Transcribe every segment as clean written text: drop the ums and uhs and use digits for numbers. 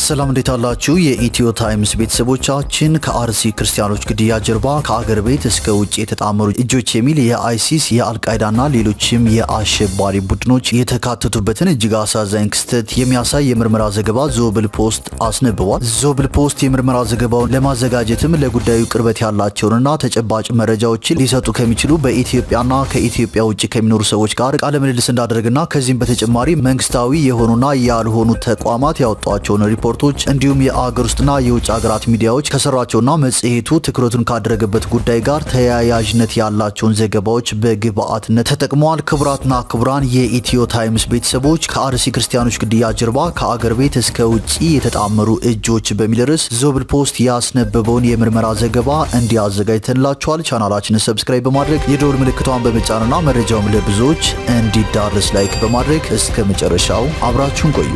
ሰላም እንዴት አላችሁ? የኢትዮ ታይምስ ቤተሰቦቻችን ከአርሲ ክርስቲያኖች ግድያ ጀርባ ከአገር ቤት እስከ ውጭ የተጣመሩ እጆች የሚል የአይሲስ የአልቃይዳና ሌሎችም የአሸባሪ ቡድኖች የተካተቱበትን እጅግ አሳዛኝ ክስተት የሚያሳይ የምርመራ ዘገባ ዞብል ፖስት አስነብቧል። ዞብል ፖስት የምርመራ ዘገባውን ለማዘጋጀትም ለጉዳዩ ቅርበት ያላቸውንና ተጨባጭ መረጃዎችን ሊሰጡ ከሚችሉ በኢትዮጵያና ከኢትዮጵያ ውጭ ከሚኖሩ ሰዎች ጋር ቃለ ምልልስ እንዳደረገና ከዚህም በተጨማሪ መንግስታዊ የሆኑና ያልሆኑ ተቋማት ያወጧቸውን ሪፖርቶች እንዲሁም የአገር ውስጥና የውጭ ሀገራት ሚዲያዎች ከሰራቸውና መጽሔቱ ትኩረቱን ካደረገበት ጉዳይ ጋር ተያያዥነት ያላቸውን ዘገባዎች በግብአትነት ተጠቅመዋል። ክቡራትና ክቡራን የኢትዮ ታይምስ ቤተሰቦች ከአርሲ ክርስቲያኖች ግድያ ጀርባ ከአገር ቤት እስከ ውጪ የተጣመሩ እጆች በሚል ርዕስ ዞብል ፖስት ያስነበበውን የምርመራ ዘገባ እንዲያዘጋጅተንላችኋል። ቻናላችንን ሰብስክራይብ በማድረግ የደወል ምልክቷን በመጫንና መረጃውም ለብዙዎች እንዲዳረስ ላይክ በማድረግ እስከ መጨረሻው አብራችሁን ቆዩ።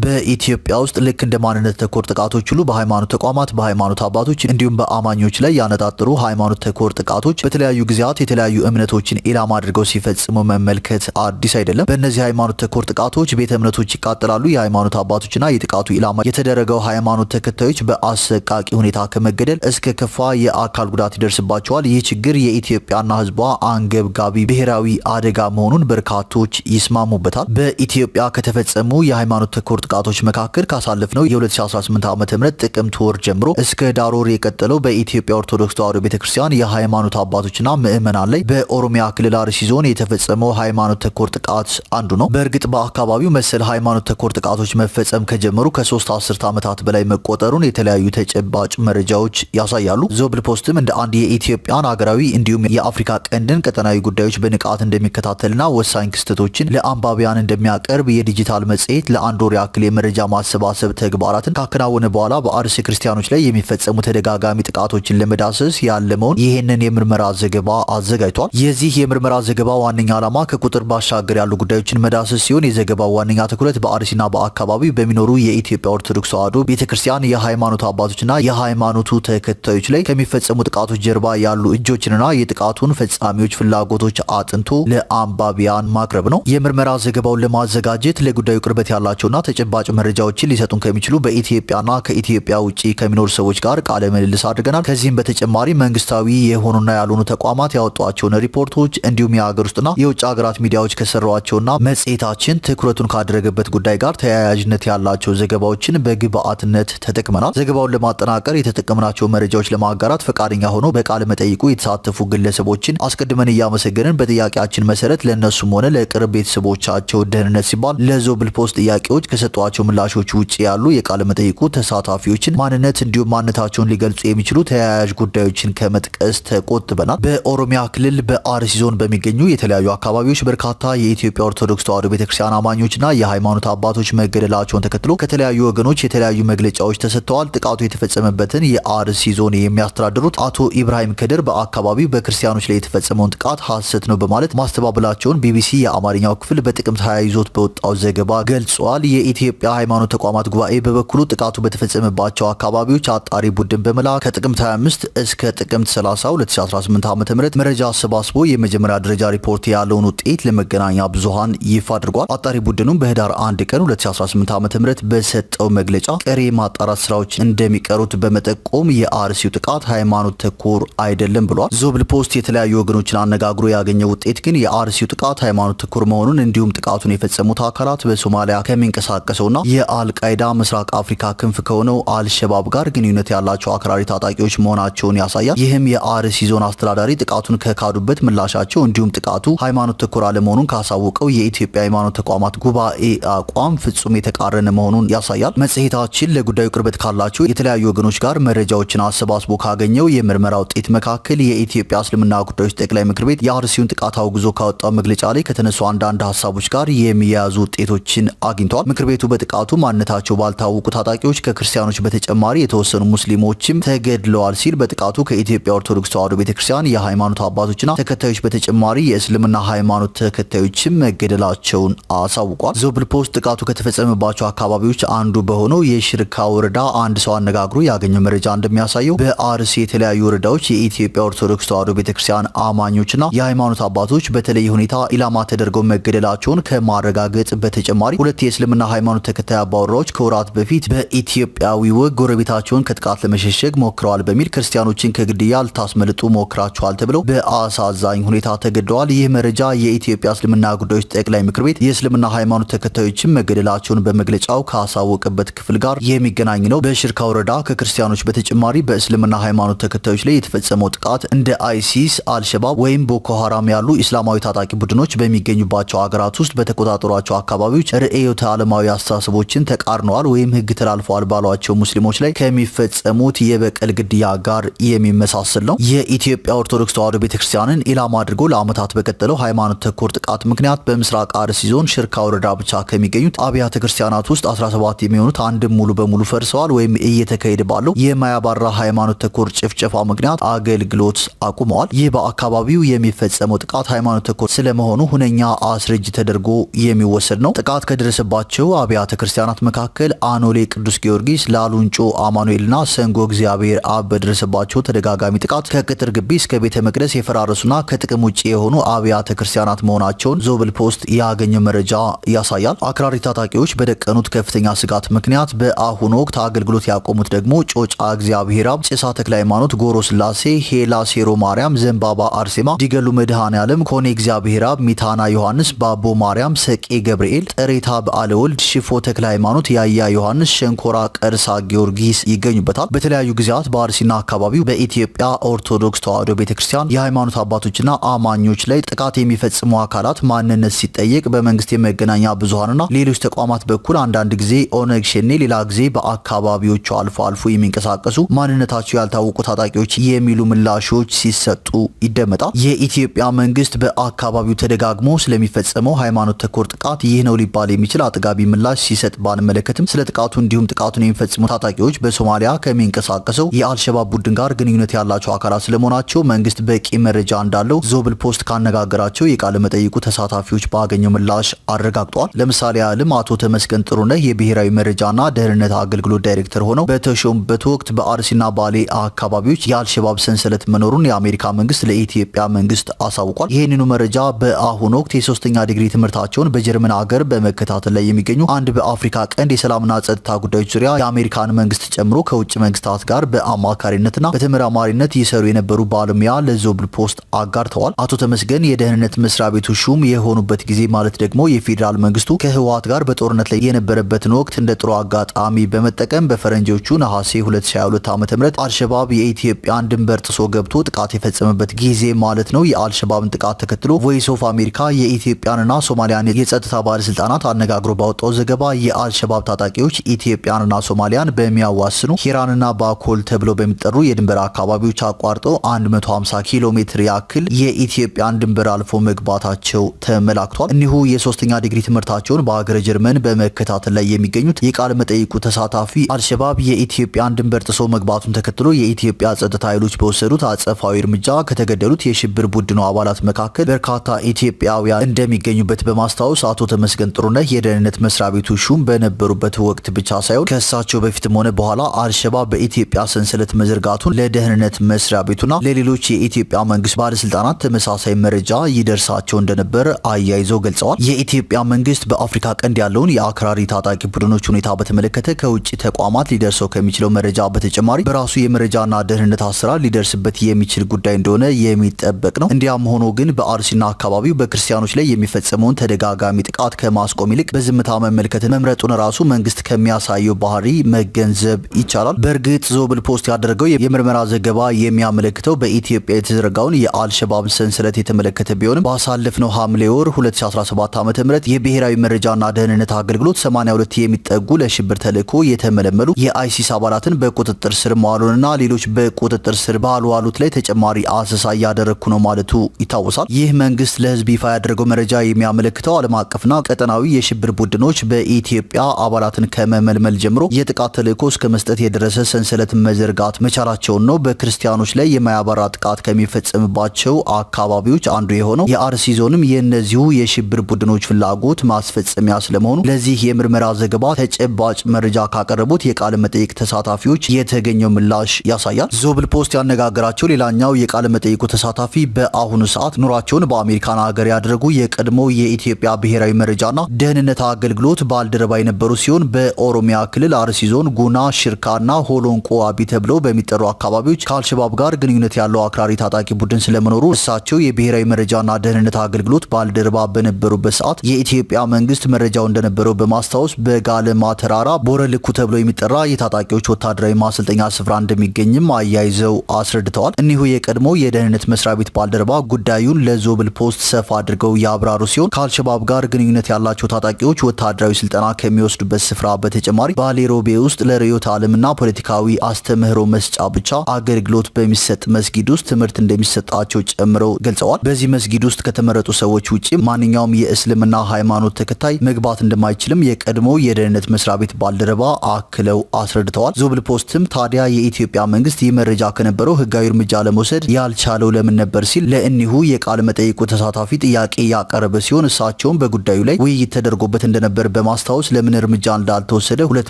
በኢትዮጵያ ውስጥ ልክ እንደ ማንነት ተኮር ጥቃቶች ሁሉ በሃይማኖት ተቋማት፣ በሃይማኖት አባቶች እንዲሁም በአማኞች ላይ ያነጣጠሩ ሃይማኖት ተኮር ጥቃቶች በተለያዩ ጊዜያት የተለያዩ እምነቶችን ኢላማ አድርገው ሲፈጽሙ መመልከት አዲስ አይደለም። በእነዚህ ሃይማኖት ተኮር ጥቃቶች ቤተ እምነቶች ይቃጠላሉ። የሃይማኖት አባቶችና የጥቃቱ ኢላማ የተደረገው ሃይማኖት ተከታዮች በአሰቃቂ ሁኔታ ከመገደል እስከ ከፋ የአካል ጉዳት ይደርስባቸዋል። ይህ ችግር የኢትዮጵያና ሕዝቧ አንገብጋቢ ብሔራዊ አደጋ መሆኑን በርካቶች ይስማሙበታል። በኢትዮጵያ ከተፈጸሙ የሃይማኖት ተኮር ጥቃቶች መካከል ካሳለፍነው የ2018 ዓ.ም ጥቅምት ወር ጀምሮ እስከ ዳር ወር የቀጠለው በኢትዮጵያ ኦርቶዶክስ ተዋሕዶ ቤተክርስቲያን የሃይማኖት አባቶችና ምዕመናን ላይ በኦሮሚያ ክልል አርሲ ዞን የተፈጸመው ሃይማኖት ተኮር ጥቃት አንዱ ነው። በእርግጥ በአካባቢው መሰል ሃይማኖት ተኮር ጥቃቶች መፈጸም ከጀመሩ ከ3 አስርት ዓመታት በላይ መቆጠሩን የተለያዩ ተጨባጭ መረጃዎች ያሳያሉ። ዞብል ፖስትም እንደ አንድ የኢትዮጵያን ሀገራዊ እንዲሁም የአፍሪካ ቀንድን ቀጠናዊ ጉዳዮች በንቃት እንደሚከታተልና ወሳኝ ክስተቶችን ለአንባቢያን እንደሚያቀርብ የዲጂታል መጽሔት ለአንድ ወር ያክል የመረጃ ማሰባሰብ ተግባራትን ካከናወነ በኋላ በአርሲ ክርስቲያኖች ላይ የሚፈጸሙ ተደጋጋሚ ጥቃቶችን ለመዳሰስ ያለመውን ይህንን የምርመራ ዘገባ አዘጋጅቷል። የዚህ የምርመራ ዘገባ ዋነኛ ዓላማ ከቁጥር ባሻገር ያሉ ጉዳዮችን መዳሰስ ሲሆን የዘገባው ዋነኛ ትኩረት በአርሲና በአካባቢው በሚኖሩ የኢትዮጵያ ኦርቶዶክስ ተዋሕዶ ቤተክርስቲያን የሃይማኖት አባቶችና የሃይማኖቱ ተከታዮች ላይ ከሚፈጸሙ ጥቃቶች ጀርባ ያሉ እጆችንና የጥቃቱን ፈጻሚዎች ፍላጎቶች አጥንቶ ለአንባቢያን ማቅረብ ነው። የምርመራ ዘገባውን ለማዘጋጀት ለጉዳዩ ቅርበት ያላቸውና ተጨባጭ መረጃዎችን ሊሰጡን ከሚችሉ በኢትዮጵያና ከኢትዮጵያ ውጪ ከሚኖሩ ሰዎች ጋር ቃለ ምልልስ አድርገናል። ከዚህም በተጨማሪ መንግስታዊ የሆኑና ያልሆኑ ተቋማት ያወጧቸውን ሪፖርቶች እንዲሁም የሀገር ውስጥና የውጭ ሀገራት ሚዲያዎች ከሰሯቸውና መጽሔታችን ትኩረቱን ካደረገበት ጉዳይ ጋር ተያያዥነት ያላቸው ዘገባዎችን በግብአትነት ተጠቅመናል። ዘገባውን ለማጠናቀር የተጠቀምናቸው መረጃዎች ለማጋራት ፈቃደኛ ሆኖ በቃለ መጠይቁ የተሳተፉ ግለሰቦችን አስቀድመን እያመሰገንን በጥያቄያችን መሰረት ለእነሱም ሆነ ለቅርብ ቤተሰቦቻቸው ደህንነት ሲባል ለዞብል ፖስት ጥያቄዎች ከሰጧቸው ምላሾች ውጪ ያሉ የቃለ መጠይቁ ተሳታፊዎችን ማንነት እንዲሁም ማንነታቸውን ሊገልጹ የሚችሉ ተያያዥ ጉዳዮችን ከመጥቀስ ተቆጥበናል። በኦሮሚያ ክልል በአርሲ ዞን በሚገኙ የተለያዩ አካባቢዎች በርካታ የኢትዮጵያ ኦርቶዶክስ ተዋሕዶ ቤተክርስቲያን አማኞችና የሃይማኖት አባቶች መገደላቸውን ተከትሎ ከተለያዩ ወገኖች የተለያዩ መግለጫዎች ተሰጥተዋል። ጥቃቱ የተፈጸመበትን የአርሲ ዞን የሚያስተዳድሩት አቶ ኢብራሂም ከድር በአካባቢው በክርስቲያኖች ላይ የተፈጸመውን ጥቃት ሐሰት ነው በማለት ማስተባበላቸውን ቢቢሲ የአማርኛው ክፍል በጥቅምት 20 ይዞት በወጣው ዘገባ ገልጿል። የኢትዮጵያ ሃይማኖት ተቋማት ጉባኤ በበኩሉ ጥቃቱ በተፈጸመባቸው አካባቢዎች አጣሪ ቡድን በመላክ ከጥቅምት 25 እስከ ጥቅምት 30 2018 ዓ.ም መረጃ አሰባስቦ የመጀመሪያ ደረጃ ሪፖርት ያለውን ውጤት ለመገናኛ ብዙሃን ይፋ አድርጓል። አጣሪ ቡድኑም በህዳር 1 ቀን 2018 ዓ.ም በሰጠው መግለጫ ቀሪ ማጣራት ስራዎች እንደሚቀሩት በመጠቆም የአርሲው ጥቃት ሃይማኖት ተኮር አይደለም ብሏል። ዞብል ፖስት የተለያዩ ወገኖችን አነጋግሮ ያገኘው ውጤት ግን የአርሲው ጥቃት ሃይማኖት ተኮር መሆኑን እንዲሁም ጥቃቱን የፈጸሙት አካላት በሶማሊያ ከሚንቀሳቀሰውና የአልቃይዳ ምስራቅ አፍሪካ ክንፍ ከሆነው አልሸባብ ጋር ግንኙነት ያላቸው አክራሪ ታጣቂዎች መሆናቸውን ያሳያል። ይህም የአርሲ ዞን አስተዳዳሪ ጥቃቱን ከካዱበት ምላሻቸው እንዲሁም ጥቃቱ ሃይማኖት ተኮር አለመሆኑን ካሳወቀው የኢትዮጵያ ሃይማኖት ተቋማት ጉባኤ አቋም ፍጹም የተቃረነ መሆኑን ያሳያል። መጽሔታችን ለጉዳዩ ቅርበት ካላቸው የተለያዩ ወገኖች ጋር መረጃዎችን አሰባስቦ ካገኘው የምርመራ ውጤት መካከል የኢትዮጵያ እስልምና ጉዳዮች ጠቅላይ ምክር ቤት የአርሲውን ጥቃት አውግዞ ካወጣው መግለጫ ላይ ከተነሱ አንዳንድ ሀሳቦች ጋር የሚያያዙ ውጤቶችን አግኝተዋል። ምክር ቤቱ በጥቃቱ ማንነታቸው ባልታወቁ ታጣቂዎች ከክርስቲያኖች በተጨማሪ የተወሰኑ ሙስሊሞችም ተገድለዋል ሲል በጥቃቱ ከኢትዮጵያ ኦርቶዶክስ ተዋሕዶ ቤተክርስቲያን የሃይማኖት አባቶችና ተከታዮች በተጨማሪ የእስልምና ሃይማኖት ተከታዮችም መገደላቸውን አሳውቋል። ዞብል ፖስት ጥቃቱ ከተፈጸመባቸው አካባቢዎች አንዱ በሆነው የሽርካ ወረዳ አንድ ሰው አነጋግሮ ያገኘው መረጃ እንደሚያሳየው በአርሲ የተለያዩ ወረዳዎች የኢትዮጵያ ኦርቶዶክስ ተዋሕዶ ቤተክርስቲያን አማኞችና የሃይማኖት አባቶች በተለይ ሁኔታ ኢላማ ተደርገው መገደላቸውን ከማረጋገጥ በተጨማሪ ሁለት የእስልምና ሃይማኖት ተከታይ አባወራዎች ከወራት በፊት በኢትዮጵያዊ ወግ ጎረቤታቸውን ከጥቃት ለመሸሸግ ሞክረዋል በሚል ክርስቲያኖችን ከግድያ ልታስመልጡ ሞክራቸዋል ተብለው በአሳዛኝ ሁኔታ ተገድለዋል። ይህ መረጃ የኢትዮጵያ እስልምና ጉዳዮች ጠቅላይ ምክር ቤት የእስልምና ሃይማኖት ተከታዮችን መገደላቸውን በመግለጫው ካሳወቀበት ክፍል ጋር የሚገናኝ ነው። በሽርካ ወረዳ ከክርስቲያኖች በተጨማሪ በእስልምና ሃይማኖት ተከታዮች ላይ የተፈጸመው ጥቃት እንደ አይሲስ፣ አልሸባብ ወይም ቦኮ ሀራም ያሉ እስላማዊ ታጣቂ ቡድኖች በሚገኙባቸው ሀገራት ውስጥ በተቆጣጠሯቸው አካባቢዎች ርዕዮተ ዓለማዊ አስተሳሰቦችን ተቃርነዋል ወይም ሕግ ተላልፈዋል ባሏቸው ሙስሊሞች ላይ ከሚፈጸሙት የበቀል ግድያ ጋር የሚመሳሰል ነው። የኢትዮጵያ ኦርቶዶክስ ተዋሕዶ ቤተክርስቲያንን ኢላማ አድርጎ ለዓመታት በቀጠለው ሃይማኖት ተኮር ጥቃት ምክንያት በምስራቅ አርሲ ዞን ሽርካ ወረዳ ብቻ ከሚገኙት አብያተ ክርስቲያናት ውስጥ 17 የሚሆኑት አንድም ሙሉ በሙሉ ፈርሰዋል ወይም እየተካሄደ ባለው የማያባራ ሃይማኖት ተኮር ጭፍጨፋ ምክንያት አገልግሎት አቁመዋል። ይህ በአካባቢው የሚፈጸመው ጥቃት ሃይማኖት ተኮር ስለመሆኑ ሁነኛ አስረጅ ተደርጎ የሚወሰድ ነው። ጥቃት ከደረሰባቸው አብያተ ክርስቲያናት መካከል አኖሌ ቅዱስ ጊዮርጊስ፣ ላሉንጮ አማኑኤልና ሰንጎ እግዚአብሔር አብ በደረሰባቸው ተደጋጋሚ ጥቃት ከቅጥር ግቢ እስከ ቤተ መቅደስ የፈራረሱና ከጥቅም ውጪ የሆኑ አብያተ ክርስቲያናት መሆናቸውን ዞብል ፖስት ያገኘ መረጃ ያሳያል። አክራሪ ታጣቂዎች በደቀኑት ከፍተኛ ስጋት ምክንያት በአሁኑ ወቅት አገልግሎት ያቆሙት ደግሞ ጮጫ እግዚአብሔር አብ፣ ጭሳ ተክለ ሃይማኖት፣ ጎሮ ስላሴ፣ ሄላ ሴሮ ማርያም፣ ዘንባባ አርሴማ፣ ዲገሉ መድኃኔ ዓለም፣ ኮኔ እግዚአብሔር አብ፣ ሚታና ዮሐንስ፣ ባቦ ማርያም፣ ሰቄ ገብርኤል፣ ጠሬታ በዓለ ወልድ፣ ሽፎ ተክለ ሃይማኖት፣ ያያ ዮሐንስ፣ ሸንኮራ ቀርሳ ጊዮርጊስ ይገኙበታል። በተለያዩ ጊዜያት በአርሲና አካባቢው በኢትዮጵያ ኦርቶዶክስ ተዋሕዶ ቤተክርስቲያን የሃይማኖት አባቶችና አማኞች ላይ ጥቃት የሚፈጽሙ አካላት ማንነት ሲጠየቅ በመንግስት የመገናኛ ብዙሃንና ሌሎች ተቋማት በኩል አንዳንድ ጊዜ ኦነግ ሸኔ፣ ሌላ ጊዜ በአካባቢዎቹ አልፎ አልፎ የሚንቀሳቀሱ ማንነታቸው ያልታወቁ ታጣቂዎች የሚሉ ምላሾች ሲሰጡ ይደመጣል። የኢትዮጵያ መንግስት በአካባቢው ተደጋግሞ ስለሚፈጸመው ሃይማኖት ተኮር ጥቃት ይህ ነው ሊባል የሚችል አጥጋቢ ምላሽ ሲሰጥ ባንመለከትም ስለ ጥቃቱ እንዲሁም ጥቃቱን የሚፈጽሙ ታጣቂዎች በሶማሊያ ከሚንቀሳቀሰው የአልሸባብ ቡድን ጋር ግንኙነት ያላቸው አካላት ስለመሆናቸው መንግስት በቂ መረጃ እንዳለው ዞብል ፖስት ካነጋገራቸው የቃለ መጠይቁ ተሳታፊዎች ባገኘው ምላሽ አረጋግጧል። ለምሳሌ ያህልም አቶ ተመስገን ጥሩነህ የብሔራዊ መረጃና ደህንነት አገልግሎት ዳይሬክተር ሆነው በተሾሙበት ወቅት በአርሲና ባሌ አካባቢዎች የአልሸባብ ሰንሰለት መኖሩን የአሜሪካ መንግስት ለኢትዮጵያ መንግስት አሳውቋል። ይህንኑ መረጃ በአሁኑ ወቅት የሶስተኛ ዲግሪ ትምህርታቸውን በጀርመን ሀገር በመከታተል ላይ የሚገኙ አንድ በአፍሪካ ቀንድ የሰላምና ጸጥታ ጉዳዮች ዙሪያ የአሜሪካን መንግስት ጨምሮ ከውጭ መንግስታት ጋር በአማካሪነትና በተመራማሪነት ይሰሩ የነበሩ ባለሙያ ለዞብል ፖስት አጋርተዋል። አቶ ተመስገን የደህንነት መስሪያ ቤቱ ሹም የሆኑበት ጊዜ ማለት ደግሞ የፌዴራል መንግስቱ ከህወሓት ጋር በጦርነት ላይ የነበረበትን ወቅት እንደ ጥሩ አጋጣሚ በመጠቀም በፈረንጆቹ ነሐሴ 2022 ዓ.ም አልሸባብ የኢትዮጵያን ድንበር ጥሶ ገብቶ ጥቃት የፈጸመበት ጊዜ ማለት ነው። የአልሸባብን ጥቃት ተከትሎ ቮይስ ኦፍ አሜሪካ የኢትዮጵያንና ሶማሊያን የጸጥታ ባለስልጣናት አነጋግሮ ባወጣው ዘገባ የአልሸባብ ታጣቂዎች ኢትዮጵያንና ሶማሊያን በሚያዋስኑ ሂራንና ባኮል ተብለው በሚጠሩ የድንበር አካባቢዎች አቋርጠው 150 ኪሎ ሜትር ያክል የኢትዮጵያን ድንበር አልፎ መግባታቸው ተመላክቷል። እኒሁ የሶስተኛ ዲግሪ ትምህርታቸውን በሀገረ ጀርመን በመከታተል ላይ የሚገኙት የቃለ መጠይቁ ተሳታፊ አልሸባብ የኢትዮጵያን ድንበር ጥሶ መግባቱን ተከትሎ የኢትዮጵያ ጸጥታ ኃይሎች በወሰዱት አጸፋዊ እርምጃ ከተገደሉት የሽብር ቡድኑ አባላት መካከል በርካታ ኢትዮጵያውያን እንደሚገኙበት በማስታወስ አቶ ተመስገን ጥሩነህ የደህንነት መስሪያ ቤቱ ሹም በነበሩበት ወቅት ብቻ ሳይሆን ከእሳቸው በፊትም ሆነ በኋላ አልሸባብ በኢትዮጵያ ሰንሰለት መዘርጋቱን ለደህንነት መስሪያ ቤቱና ለሌሎች የኢትዮጵያ መንግስት ባለስልጣናት ተመሳሳይ መረጃ ይደርሳቸው እንደነበር አያይዘው ገልጸዋል። የኢትዮጵያ መንግስት በአፍሪካ ቀንድ ያለውን የአክራሪ ታጣቂ ቡድኖች ሁኔታ በተመለከተ ከውጭ ተቋማት ሊደርሰው ከሚችለው መረጃ በተጨማሪ በራሱ የመረጃና ደህንነት አሰራር ሊደርስበት የሚችል ጉዳይ እንደሆነ የሚጠበቅ ነው። እንዲያም ሆኖ ግን በአርሲና አካባቢው በክርስቲያኖች ላይ የሚፈጸመውን ተደጋጋሚ ጥቃት ከማስቆም ይልቅ በዝምታ መመልከት መምረጡን ራሱ መንግስት ከሚያሳየው ባህሪ መገንዘብ ይቻላል። በእርግጥ ዞብል ፖስት ያደረገው የምርመራ ዘገባ የሚያመለክተው በኢትዮጵያ የተዘረጋውን የአልሸባብ ሰንሰለት የተመለከተ ቢሆንም ባሳለፍነው ሐምሌ ወር 2017 ዓ.ም የብሔራዊ መረጃና ደህንነት አገልግሎት 82 የሚጠጉ ለሽብር ተልዕኮ የተመለመሉ የአይሲስ አባላትን በቁጥጥር ስር መዋሉንና ሌሎች በቁጥጥር ስር ባልዋሉት ላይ ተጨማሪ አሰሳ እያደረግኩ ነው ማለቱ ይታወሳል። ይህ መንግስት ለህዝብ ይፋ ያደረገው መረጃ የሚያመለክተው ዓለም አቀፍና ቀጠናዊ የሽብር ቡድኖች በኢትዮጵያ አባላትን ከመመልመል ጀምሮ የጥቃት ተልዕኮ እስከ መስጠት የደረሰ ሰንሰለት መዘርጋት መቻላቸውን ነው። በክርስቲያኖች ላይ የማያባራ ጥቃት ከሚፈጸምባቸው አካባቢዎች አንዱ የሆነው የአርሲ ዞንም የእነዚሁ የሽብር ቡድኖች ፍላጎት ማስፈጸሚያ ስለመሆኑ ለዚህ የምርመራ ዘገባ ተጨባጭ መረጃ ካቀረቡት የቃለ መጠይቅ ተሳታፊዎች የተገኘው ምላሽ ያሳያል። ዞብል ፖስት ያነጋገራቸው ሌላኛው የቃለ መጠይቁ ተሳታፊ በአሁኑ ሰዓት ኑሯቸውን በአሜሪካን ሀገር ያደረጉ የቀድሞ የኢትዮጵያ ብሔራዊ መረጃና ደህንነት አገልግሎት ባልደረባ የነበሩ ሲሆን በኦሮሚያ ክልል አርሲ ዞን ጉና፣ ሽርካና ሆሎንቆ አቢ ተብለው በሚጠሩ አካባቢዎች ከአልሸባብ ጋር ግንኙነት ያለው አክራሪ ታጣቂ ቡድን ስለመኖሩ እሳቸው የብሔራዊ መረጃና ደህንነት አገልግሎት ባልደረባ በነበሩበት ሰዓት የኢትዮጵያ መንግስት መረጃው እንደነበረው በማስታወስ በጋለማ ተራራ ቦረልኩ ተብሎ የሚጠራ የታጣቂዎች ወታደራዊ ማሰልጠኛ ስፍራ እንደሚገኝም አያይዘው አስረድተዋል። እኒሁ የቀድሞ የደህንነት መስሪያ ቤት ባልደረባ ጉዳዩን ለዞብል ፖስት ሰፋ አድርገው ያብራሩ ሲሆን ከአልሸባብ ጋር ግንኙነት ያላቸው ታጣቂዎች ወታደራዊ ስልጠና ከሚወስዱበት ስፍራ በተጨማሪ ባሌ ሮቤ ውስጥ ለርዕዮተ ዓለምና ፖለቲካዊ አስተምህሮ መስጫ ብቻ አገልግሎት በሚሰጥ መስጊድ ውስጥ ትምህርት እንደሚሰጣቸው ጨምረው ገልጸዋል። በዚህ መስጊድ ውስጥ ከተመረጡ ሰዎች ውጪ ማንኛውም የእስልምና ሃይማኖት ተከታይ መግባት እንደማይችልም የቀድሞ የደህንነት መስሪያ ቤት ባልደረባ አክለው አስረድተዋል። ዞብል ፖስትም ታዲያ የኢትዮጵያ መንግስት ይህ መረጃ ከነበረው ህጋዊ እርምጃ ለመውሰድ ያልቻለው ለምን ነበር ሲል ለእኒሁ የቃለ መጠይቁ ተሳታፊ ጥያቄ ያቀረበ ሲሆን እሳቸውም በጉዳዩ ላይ ውይይት ተደርጎበት እንደነበር በማስታወስ ለምን እርምጃ እንዳልተወሰደ ሁለት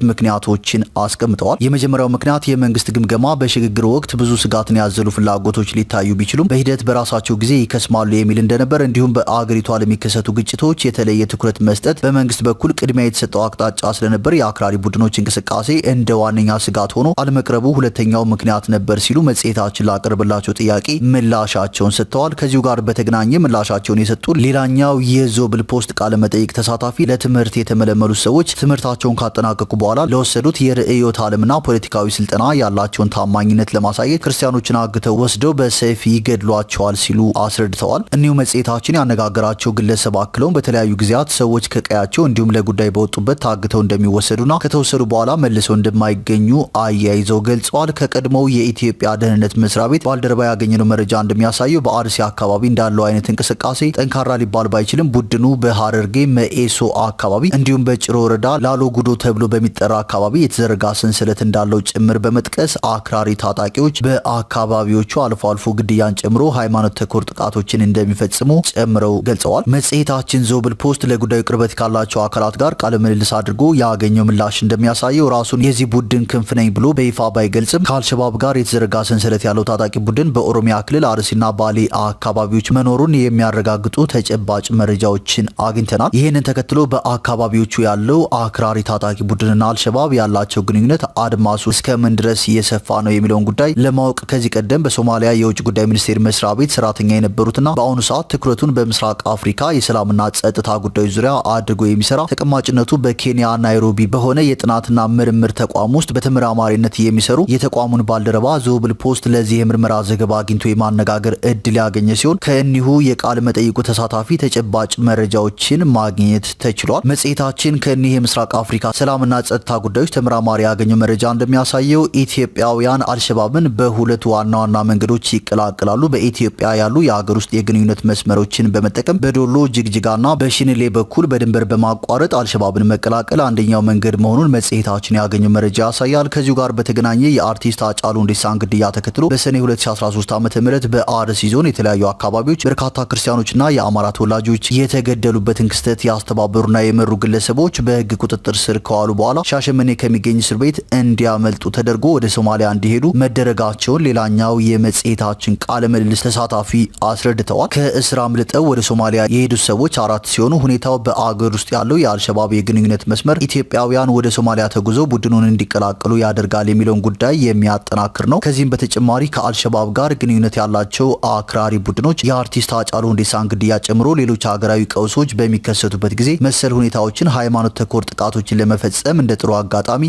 ምክንያቶችን አስቀምጠዋል። የመጀመሪያው ምክንያት የመንግስት ግምገማ በሽግግር ወቅት ብዙ ስጋትን ያዘሉ ፍላጎቶች ሊታዩ ቢችሉም በሂደት በራሳቸው ጊዜ ይከስማሉ የሚል እንደነበር፣ እንዲሁም በአገሪቷ ለሚከሰቱ ግጭቶች የተለየ ትኩረት መስጠት በመንግስት በኩል ቅድሚያ የተሰጠው አቅጣጫ ስለነበር የአክራሪ ቡድኖች እንቅስቃሴ እንደ ዋነኛ ስጋት ሆኖ አለመቅረቡ ሁለተኛው ምክንያት ነበር ሲሉ መጽሔታችን ላቀረበላቸው ጥያቄ ምላሻቸውን ሰጥተዋል። ከዚሁ ጋር በተገናኘ ምላሻቸውን የሰጡ ሌላኛው የዞብል ፖስት ቃለ መጠይቅ ተሳታፊ ለትምህርት የተመለመሉ ሰዎች ትምህርታቸውን ካጠናቀቁ በኋላ ለወሰዱት የርዕዮተ ዓለምና ፖለቲካዊ ስልጠና ያላቸውን ታማኝነት ለማሳየት ክርስቲያኖችን አግተው ወስደው በሰይፍ ይገድሏቸዋል ሲሉ አስረድተዋል። እኒሁ መጽሔታችን ያነጋገራቸው ግለሰብ አክለውም በተለያዩ ጊዜያት ሰዎች ከቀያቸው እንዲሁም ለጉዳይ በወጡበት ታግተው እንደሚወሰዱና ከተወሰዱ በኋላ መልሰው እንደማይገኙ አያይዘው ገልጸዋል። ከቀድሞው የኢትዮጵያ ደህንነት መስሪያ ቤት ባልደረባ ያገኘነው መረጃ እንደሚያሳየው በአርሲ አካባቢ እንዳለው አይነት እንቅስቃሴ ጠንካራ ሊባል ባይችልም ቡድኑ በሐረርጌ መኤሶ አካባቢ እንዲሁም በጭሮ ወረዳ ላሎ ጉዶ ተብሎ በሚጠራ አካባቢ የተዘረጋ ሰንሰለት እንዳለው ጭምር በመጥቀስ አክራሪ ታጣቂዎች በአካባቢዎቹ አልፎ አልፎ ግድያን ጨምሮ ሃይማኖት ተኮር ጥቃቶችን እንደሚፈጽሙ ጨምረው ገልጸዋል። መጽሔታችን ዞብል ፖስት ለጉዳዩ ቅርበት ካላቸው አካላት ጋር ቃለ ምልልስ አድርጎ ያገኘው ምላሽ እንደሚያሳየው ራሱን የዚህ ቡድን ክንፍ ነኝ ብሎ በይፋ ባይገልጽም ከአልሸባብ ጋር የተዘረጋ ሰንሰለት ያለው ታጣቂ ቡድን በኦሮሚያ ክልል አርሲና ባሌ አካባቢዎች መኖሩን የሚያረጋግጡ ተጨባጭ መረጃዎችን አግኝተናል። ይህንን ተከትሎ በአካባቢዎቹ ያለው አክራሪ ታጣቂ ቡድንና አልሸባብ ያላቸው ግንኙነት አድማሱ እስከምን ድረስ እየሰፋ ነው የሚለውን ጉዳይ ለማወቅ ከዚህ ቀደም በሶማሊያ የውጭ ጉዳይ ሚኒስቴር መስሪያ ቤት ሰራተኛ የነበሩትና በአሁኑ ሰዓት ትኩረቱን በምስራቅ አፍሪካ የሰላምና ጸጥታ ጉዳዮች ዙሪያ አድርጎ የሚሰራ ተቀማጭነቱ በኬንያ ናይሮቢ በሆነ የጥናትና ምርምር ተቋም ውስጥ በተመራማሪነት የሚሰሩ የተቋሙን ባልደረባ ዞብል ፖስት ለዚህ የምርመራ ዘገባ አግኝቶ የማነጋገር እድል ያገኘ ሲሆን ከእኒሁ የቃለ መጠይቁ ተሳታፊ ተጨባጭ መረጃዎችን ማግኘት ተችሏል። መጽሔታችን ከእኒህ የምስራቅ አፍሪካ ሰላምና ጸጥታ ጉዳዮች ተመራማሪ ያገኘው መረጃ እንደሚያሳየው ኢትዮጵያውያን አልሸባብን በሁለት ዋና ዋና መንገዶች ይቀላቀላሉ። በኢትዮጵያ ያሉ የሀገር ውስጥ የግንኙነት መስመሮችን በመጠቀም በዶሎ ጅግጅጋና በሽንሌ በኩል በድንበር በማቋረጥ አልሸባብን መቀላቀል አንደኛው መንገድ መሆኑን መጽሔታችን ያገኘው መረጃ ያሳያል። ከዚሁ ጋር በተገናኘ የአርቲስት ሃጫሉ ሁንዴሳን ግድያ ተከትሎ በሰኔ 2013 ዓ.ም በአርሲ ዞን የተለያዩ አካባቢዎች በርካታ ክርስቲያኖችና የአማራ ተወላጆች የተገደሉበትን ክስተት ያስተባበሩና የመሩ ግለሰቦች በሕግ ቁጥጥር ስር ከዋሉ በኋላ ሻሸመኔ ከሚገኝ እስር ቤት እንዲያመልጡ ተደርጎ ወደ ሶማሊያ እንዲሄዱ መደረጋቸውን ሌላኛው የመጽሔታችን ቃለ ምልልስ ተሳታፊ አስረድተዋል። ከእስር አምልጠው ወደ ሶማሊያ የሄዱት ሰዎች 4 ሲሆኑ ሁኔታው በአገር ውስጥ ያለው የአልሸባብ የግንኙነት መስመር ኢትዮጵያውያን ወደ ሶማሊያ ተጉዘው ቡድኑን እንዲቀላቀሉ ያደርጋል የሚለውን ጉዳይ የሚያጠናክር ነው። ከዚህም በተጨማሪ ከአልሸባብ ጋር ግንኙነት ያላቸው አክራሪ ቡድኖች የአርቲስት ሃጫሉ ሁንዴሳን ግድያ ጨምሮ ሌሎች ሀገራዊ ቀውሶች በሚከሰቱበት ጊዜ መሰል ሁኔታዎችን ሃይማኖት ተኮር ጥቃቶችን ለመፈጸም እንደ ጥሩ አጋጣሚ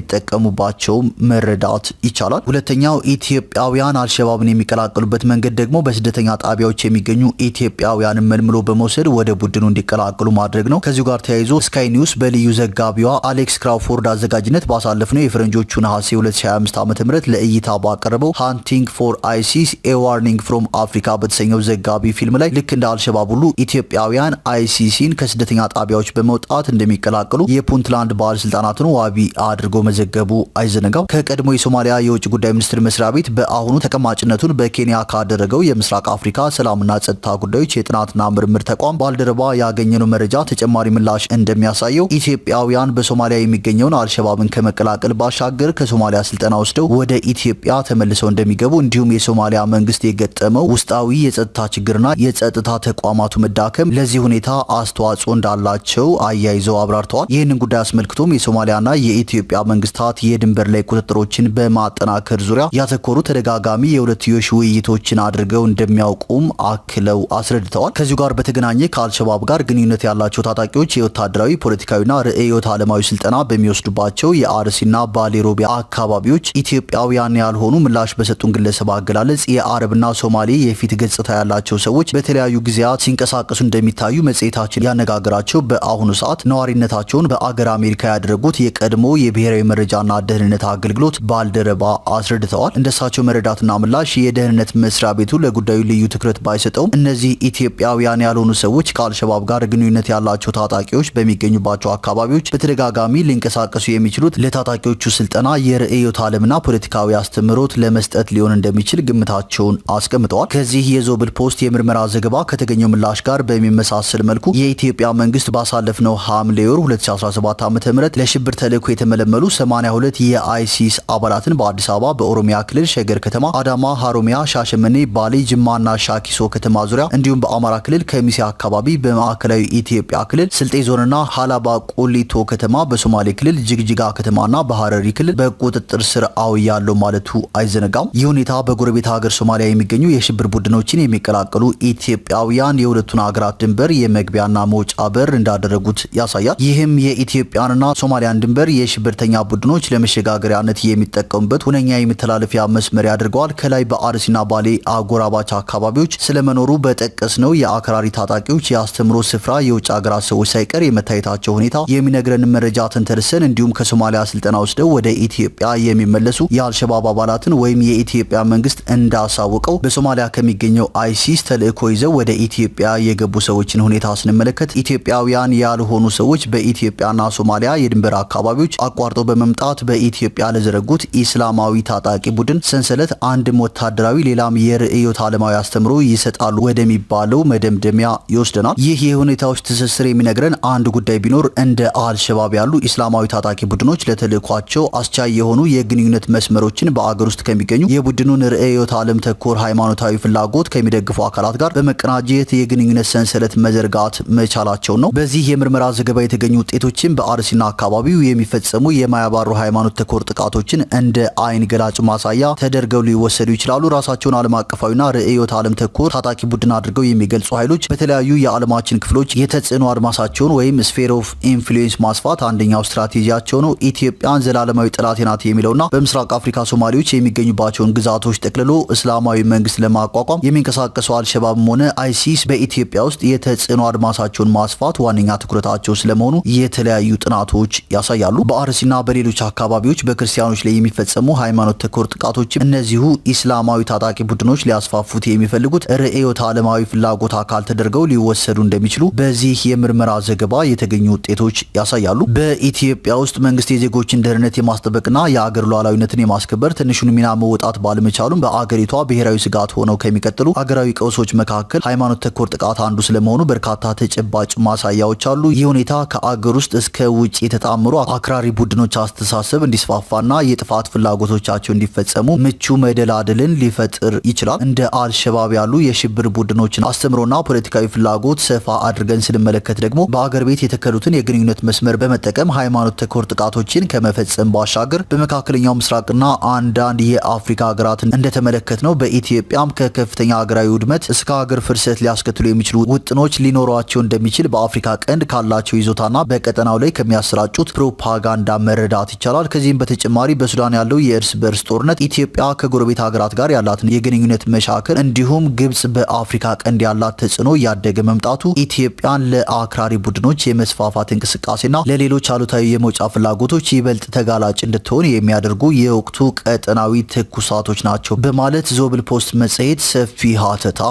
እንደሚጠቀሙባቸው መረዳት ይቻላል። ሁለተኛው ኢትዮጵያውያን አልሸባብን የሚቀላቀሉበት መንገድ ደግሞ በስደተኛ ጣቢያዎች የሚገኙ ኢትዮጵያውያንን መልምሎ በመውሰድ ወደ ቡድኑ እንዲቀላቀሉ ማድረግ ነው። ከዚሁ ጋር ተያይዞ ስካይ ኒውስ በልዩ ዘጋቢዋ አሌክስ ክራውፎርድ አዘጋጅነት ባሳለፍነው የፈረንጆቹ ነሐሴ 2025 ዓ.ም ለእይታ ባቀረበው ሃንቲንግ ፎር አይሲስ ኤ ዋርኒንግ ፍሮም አፍሪካ በተሰኘው ዘጋቢ ፊልም ላይ ልክ እንደ አልሸባብ ሁሉ ኢትዮጵያውያን አይሲሲን ከስደተኛ ጣቢያዎች በመውጣት በመውጣት እንደሚቀላቀሉ የፑንትላንድ ባለስልጣናትን ዋቢ አድርጎ መዘገቡ አይዘነጋም። ከቀድሞ የሶማሊያ የውጭ ጉዳይ ሚኒስትር መስሪያ ቤት በአሁኑ ተቀማጭነቱን በኬንያ ካደረገው የምስራቅ አፍሪካ ሰላምና ጸጥታ ጉዳዮች የጥናትና ምርምር ተቋም ባልደረባ ያገኘነው መረጃ ተጨማሪ ምላሽ እንደሚያሳየው ኢትዮጵያውያን በሶማሊያ የሚገኘውን አልሸባብን ከመቀላቀል ባሻገር ከሶማሊያ ስልጠና ወስደው ወደ ኢትዮጵያ ተመልሰው እንደሚገቡ እንዲሁም የሶማሊያ መንግስት የገጠመው ውስጣዊ የጸጥታ ችግርና የጸጥታ ተቋማቱ መዳከም ለዚህ ሁኔታ አስተዋጽኦ እንዳላቸው አያይዘው አብራርተዋል። ይህንን ጉዳይ አስመልክቶም የሶማሊያና የኢትዮጵያ መንግስታት የድንበር ላይ ቁጥጥሮችን በማጠናከር ዙሪያ ያተኮሩ ተደጋጋሚ የሁለትዮሽ ውይይቶችን አድርገው እንደሚያውቁም አክለው አስረድተዋል። ከዚሁ ጋር በተገናኘ ከአልሸባብ ጋር ግንኙነት ያላቸው ታጣቂዎች የወታደራዊ ፖለቲካዊና ርዕዮተ ዓለማዊ ስልጠና በሚወስዱባቸው የአርሲና ባሌ ሮቤ አካባቢዎች ኢትዮጵያውያን ያልሆኑ ምላሽ በሰጡን ግለሰብ አገላለጽ የአረብና ሶማሌ የፊት ገጽታ ያላቸው ሰዎች በተለያዩ ጊዜያት ሲንቀሳቀሱ እንደሚታዩ መጽሔታችን ያነጋገራቸው በአሁኑ ሰዓት ነዋሪነታቸውን በአገር አሜሪካ ያደረጉት የቀድሞ የብሔራዊ መረጃና ደህንነት አገልግሎት ባልደረባ አስረድተዋል። እንደሳቸው መረዳትና ምላሽ የደህንነት መስሪያ ቤቱ ለጉዳዩ ልዩ ትኩረት ባይሰጠውም እነዚህ ኢትዮጵያውያን ያልሆኑ ሰዎች ከአልሸባብ ጋር ግንኙነት ያላቸው ታጣቂዎች በሚገኙባቸው አካባቢዎች በተደጋጋሚ ሊንቀሳቀሱ የሚችሉት ለታጣቂዎቹ ስልጠና የርዕዮተ ዓለምና ፖለቲካዊ አስተምህሮት ለመስጠት ሊሆን እንደሚችል ግምታቸውን አስቀምጠዋል። ከዚህ የዞብል ፖስት የምርመራ ዘገባ ከተገኘው ምላሽ ጋር በሚመሳሰል መልኩ የኢትዮጵያ መንግስት ባሳለፍነው ሐምሌ ወር 2017 ዓ.ም ለሽብር ተልዕኮ የተመለመሉ 82 የአይሲስ አባላትን በአዲስ አበባ፣ በኦሮሚያ ክልል ሸገር ከተማ፣ አዳማ፣ ሀሮሚያ፣ ሻሸመኔ፣ ባሌ፣ ጅማና ሻኪሶ ከተማ ዙሪያ እንዲሁም በአማራ ክልል ከሚሴ አካባቢ፣ በማዕከላዊ ኢትዮጵያ ክልል ስልጤ ዞንና ሀላባ ቁሊቶ ከተማ፣ በሶማሌ ክልል ጅግጅጋ ከተማና በሐረሪ ክልል በቁጥጥር ስር አውያለው ማለቱ አይዘነጋም። ይህ ሁኔታ በጎረቤት ሀገር ሶማሊያ የሚገኙ የሽብር ቡድኖችን የሚቀላቀሉ ኢትዮጵያውያን የሁለቱን ሀገራት ድንበር የመግቢያና መውጫ በር እንዳደረጉት ያሳያል። ይህም የኢትዮጵያንና ሶማሊያን ድንበር የሽብርተኛ ቡድኖች ለመሸጋገሪያነት የሚጠቀሙበት ሁነኛ የመተላለፊያ መስመር ያደርገዋል። ከላይ በአርሲና ባሌ አጎራባች አካባቢዎች ስለመኖሩ በጠቀስነው የአክራሪ ታጣቂዎች የአስተምሮ ስፍራ የውጭ ሀገራት ሰዎች ሳይቀር የመታየታቸው ሁኔታ የሚነግረን መረጃ ተንተርሰን እንዲሁም ከሶማሊያ ስልጠና ወስደው ወደ ኢትዮጵያ የሚመለሱ የአልሸባብ አባላትን ወይም የኢትዮጵያ መንግስት እንዳሳወቀው በሶማሊያ ከሚገኘው አይሲስ ተልዕኮ ይዘው ወደ ኢትዮጵያ የገቡ ሰዎችን ሁኔታ ስንመለከት ኢትዮጵያውያን ያልሆኑ ሰዎች በኢትዮጵያና ሶማሊያ የድንበር አካባቢዎች አቋርጠው በመምጣት በኢትዮጵያ ለዘረጉት ኢስላማዊ ታጣቂ ቡድን ሰንሰለት አንድም ወታደራዊ ሌላም የርዕዮተ ዓለማዊ አስተምሮ ይሰጣሉ ወደሚባለው መደምደሚያ ይወስደናል። ይህ የሁኔታዎች ትስስር የሚነግረን አንድ ጉዳይ ቢኖር እንደ አልሸባብ ያሉ ኢስላማዊ ታጣቂ ቡድኖች ለተልዕኳቸው አስቻይ የሆኑ የግንኙነት መስመሮችን በአገር ውስጥ ከሚገኙ የቡድኑን ርዕዮተ ዓለም ተኮር ሃይማኖታዊ ፍላጎት ከሚደግፉ አካላት ጋር በመቀናጀት የግንኙነት ሰንሰለት መዘርጋት መቻላቸው ነው። በዚህ የምርመራ ዘገባ የተገኙ ውጤቶችን በአርሲና አካባቢው የሚፈጸሙ የማያባሩ ሃይማኖት ተኮር ጥቃቶችን እንደ አይን ገላጭ ማሳያ ተደርገው ሊወሰዱ ይችላሉ። ራሳቸውን ዓለም አቀፋዊና ርዕዮተ ዓለም ተኮር ታጣቂ ቡድን አድርገው የሚገልጹ ኃይሎች በተለያዩ የዓለማችን ክፍሎች የተጽዕኖ አድማሳቸውን ወይም ስፌር ኦፍ ኢንፍሉዌንስ ማስፋት አንደኛው ስትራቴጂያቸው ነው። ኢትዮጵያን ዘላለማዊ ጠላቴ ናት የሚለውና በምስራቅ አፍሪካ ሶማሌዎች የሚገኙባቸውን ግዛቶች ጠቅልሎ እስላማዊ መንግስት ለማቋቋም የሚንቀሳቀሱ አልሸባብም ሆነ አይሲስ በኢትዮጵያ ውስጥ የተጽዕኖ አድማሳቸውን ማስፋት ዋነኛ ትኩረታቸው ስለመሆኑ የተለያዩ ጥናቶች ያሳያሉ። በአርሲና በሌሎች አካባቢዎች በክርስቲያኖች ላይ የሚፈጸሙ ሃይማኖት ተኮር ጥቃቶችም እነዚሁ ኢስላማዊ ታጣቂ ቡድኖች ሊያስፋፉት የሚፈልጉት ርዕዮተ ዓለማዊ ፍላጎት አካል ተደርገው ሊወሰዱ እንደሚችሉ በዚህ የምርመራ ዘገባ የተገኙ ውጤቶች ያሳያሉ። በኢትዮጵያ ውስጥ መንግስት የዜጎችን ደህንነት የማስጠበቅና የአገር ሉዓላዊነትን የማስከበር ትንሹን ሚና መወጣት ባለመቻሉም በአገሪቷ ብሔራዊ ስጋት ሆነው ከሚቀጥሉ አገራዊ ቀውሶች መካከል ሃይማኖት ተኮር ጥቃት አንዱ ስለመሆኑ በርካታ ተጨባጭ ማሳያዎች አሉ። ይህ ሁኔታ ከአገር ውስጥ እስከ ውጭ የተጣመሩ አክራሪ ቡድኖች አስተሳሰብ እንዲስፋፋና የጥፋት ፍላጎቶቻቸው እንዲፈጸሙ ምቹ መደላድልን ሊፈጥር ይችላል። እንደ አልሸባብ ያሉ የሽብር ቡድኖችን አስተምሮና ፖለቲካዊ ፍላጎት ሰፋ አድርገን ስንመለከት ደግሞ በአገር ቤት የተከሉትን የግንኙነት መስመር በመጠቀም ሃይማኖት ተኮር ጥቃቶችን ከመፈጸም ባሻገር በመካከለኛው ምስራቅና አንዳንድ የአፍሪካ ሀገራትን እንደተመለከት ነው በኢትዮጵያም ከከፍተኛ ሀገራዊ ውድመት እስከ ሀገር ፍርሰት ሊያስከትሉ የሚችሉ ውጥኖች ሊኖሯቸው እንደሚችል በአፍሪካ ቀንድ ካላቸው ይዞታና በቀጠናው ላይ ከሚያሰራጩት ፕሮፓጋንዳ መረዳት ይቻላል። ከዚህም በተጨማሪ በሱዳን ያለው የእርስ በርስ ጦርነት ኢትዮጵያ ከጎረቤት ሀገራት ጋር ያላትን የግንኙነት መሻከር እንዲሁም ግብጽ በአፍሪካ ቀንድ ያላት ተጽዕኖ እያደገ መምጣቱ ኢትዮጵያን ለአክራሪ ቡድኖች የመስፋፋት እንቅስቃሴና ለሌሎች አሉታዊ የመውጫ ፍላጎቶች ይበልጥ ተጋላጭ እንድትሆን የሚያደርጉ የወቅቱ ቀጠናዊ ትኩሳቶች ናቸው በማለት ዞብል ፖስት መጽሔት ሰፊ ሀተታ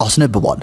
አስነብቧል።